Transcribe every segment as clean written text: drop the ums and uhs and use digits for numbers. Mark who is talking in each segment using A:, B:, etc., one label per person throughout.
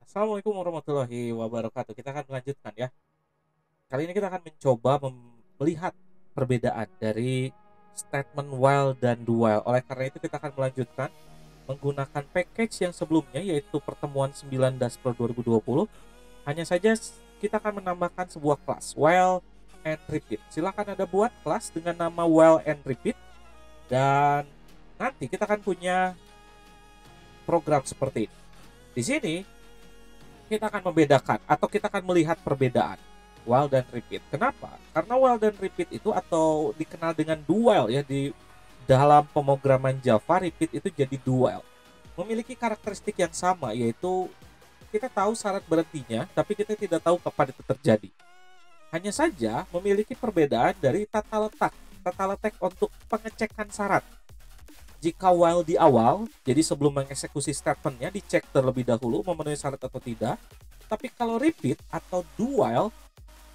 A: Assalamualaikum warahmatullahi wabarakatuh. Kita akan melanjutkan ya. Kali ini kita akan mencoba melihat perbedaan dari statement while dan do while. Oleh karena itu kita akan melanjutkan menggunakan package yang sebelumnya yaitu pertemuan 9-10 2020. Hanya saja kita akan menambahkan sebuah kelas while and repeat. Silakan Anda buat kelas dengan nama while and repeat dan nanti kita akan punya program seperti ini. Di sini kita akan membedakan atau kita akan melihat perbedaan while dan repeat. Kenapa? Karena while dan repeat itu atau dikenal dengan do while ya di dalam pemrograman Java, repeat itu jadi do while. Memiliki karakteristik yang sama yaitu kita tahu syarat berhentinya tapi kita tidak tahu kapan itu terjadi. Hanya saja memiliki perbedaan dari tata letak untuk pengecekan syarat. Jika while di awal, jadi sebelum mengeksekusi statementnya dicek terlebih dahulu memenuhi syarat atau tidak. Tapi kalau repeat atau do while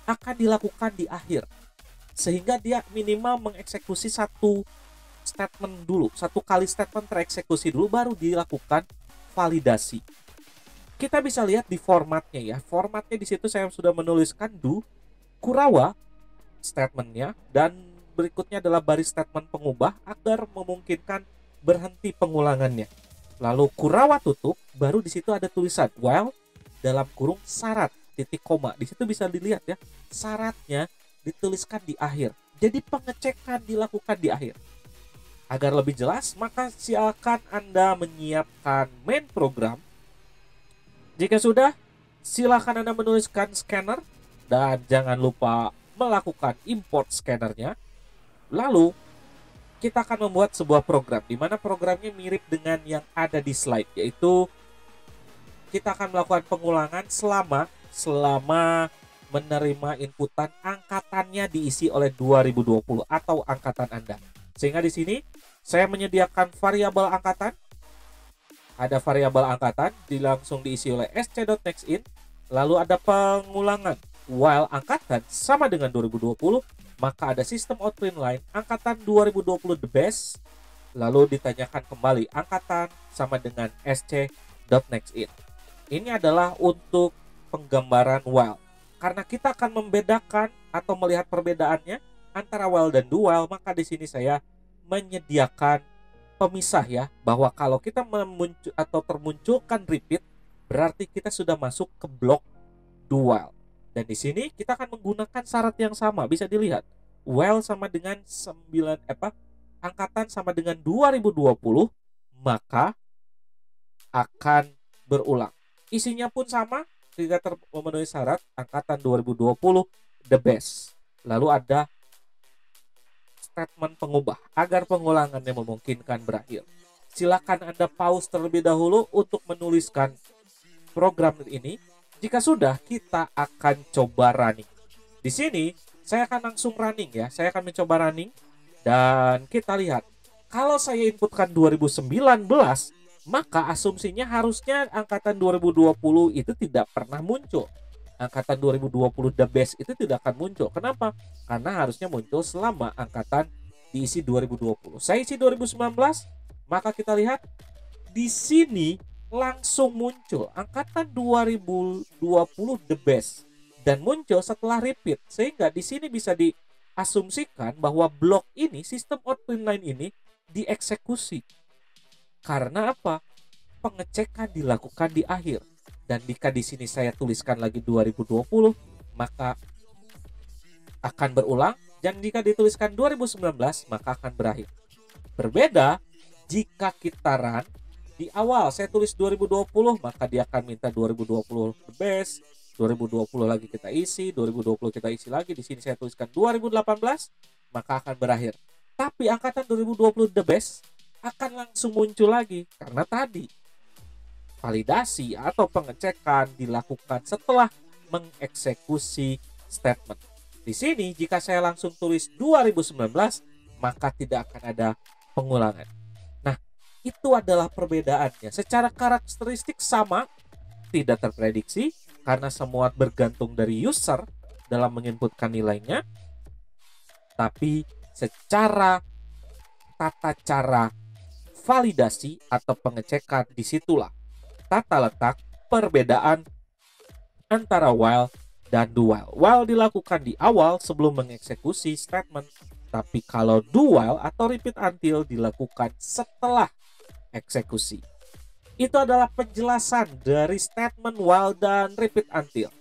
A: akan dilakukan di akhir. Sehingga dia minimal mengeksekusi satu statement dulu, satu kali statement tereksekusi dulu baru dilakukan validasi. Kita bisa lihat di formatnya ya. Formatnya di situ saya sudah menuliskan do, Kurawa statementnya dan berikutnya adalah baris statement pengubah agar memungkinkan berhenti pengulangannya. Lalu Kurawa tutup, baru di situ ada tulisan while dalam kurung syarat titik koma. Di situ bisa dilihat ya, syaratnya dituliskan di akhir. Jadi pengecekan dilakukan di akhir. Agar lebih jelas, maka silakan Anda menyiapkan main program. Jika sudah, silakan Anda menuliskan scanner dan jangan lupa melakukan import scannernya. Lalu kita akan membuat sebuah program di mana programnya mirip dengan yang ada di slide, yaitu kita akan melakukan pengulangan selama menerima inputan angkatannya diisi oleh 2020 atau angkatan Anda. Sehingga di sini saya menyediakan variabel angkatan. Ada variabel angkatan langsung diisi oleh sc.nextIn, lalu ada pengulangan while angkatan sama dengan 2020. Maka ada sistem outprint line angkatan 2020 the best, lalu ditanyakan kembali angkatan sama dengan sc.nextIn. Ini adalah untuk penggambaran while. Karena kita akan membedakan atau melihat perbedaannya antara while dan do while, maka di sini saya menyediakan pemisah ya, bahwa kalau kita termunculkan repeat berarti kita sudah masuk ke blok do while. Dan di sini kita akan menggunakan syarat yang sama, bisa dilihat. While sama dengan angkatan sama dengan 2020, maka akan berulang. Isinya pun sama, jika memenuhi syarat angkatan 2020 the best. Lalu ada statement pengubah agar pengulangannya memungkinkan berakhir. Silakan Anda pause terlebih dahulu untuk menuliskan program ini. Jika sudah, kita akan coba running. Di sini saya akan langsung running ya. Saya akan mencoba running dan kita lihat. Kalau saya inputkan 2019, maka asumsinya harusnya angkatan 2020 itu tidak pernah muncul. Angkatan 2020 the best itu tidak akan muncul. Kenapa? Karena harusnya muncul selama angkatan diisi 2020. Saya isi 2019, maka kita lihat di sini langsung muncul angkatan 2020 the best dan muncul setelah repeat, sehingga di sini bisa diasumsikan bahwa blok ini, sistem output line ini dieksekusi. Karena apa? Pengecekan dilakukan di akhir. Dan jika di sini saya tuliskan lagi 2020, maka akan berulang, dan jika dituliskan 2019 maka akan berakhir. Berbeda jika kita run. Di awal saya tulis 2020, maka dia akan minta 2020 the best, 2020 lagi kita isi, 2020 kita isi lagi. Di sini saya tuliskan 2018, maka akan berakhir. Tapi angkatan 2020 the best akan langsung muncul lagi karena tadi validasi atau pengecekan dilakukan setelah mengeksekusi statement. Di sini jika saya langsung tulis 2019, maka tidak akan ada pengulangan. Itu adalah perbedaannya. Secara karakteristik sama, tidak terprediksi karena semua bergantung dari user dalam menginputkan nilainya. Tapi secara tata cara validasi atau pengecekan, disitulah tata letak perbedaan antara while dan do while. While dilakukan di awal sebelum mengeksekusi statement, tapi kalau do while atau repeat until dilakukan setelah eksekusi. Itu adalah penjelasan dari statement while dan repeat until.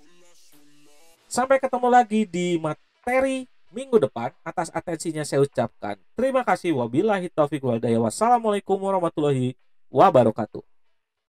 A: Sampai ketemu lagi di materi minggu depan. Atas atensinya saya ucapkan terima kasih. Wabillahi taufiq wal hidayah. Wassalamualaikum warahmatullahi wabarakatuh.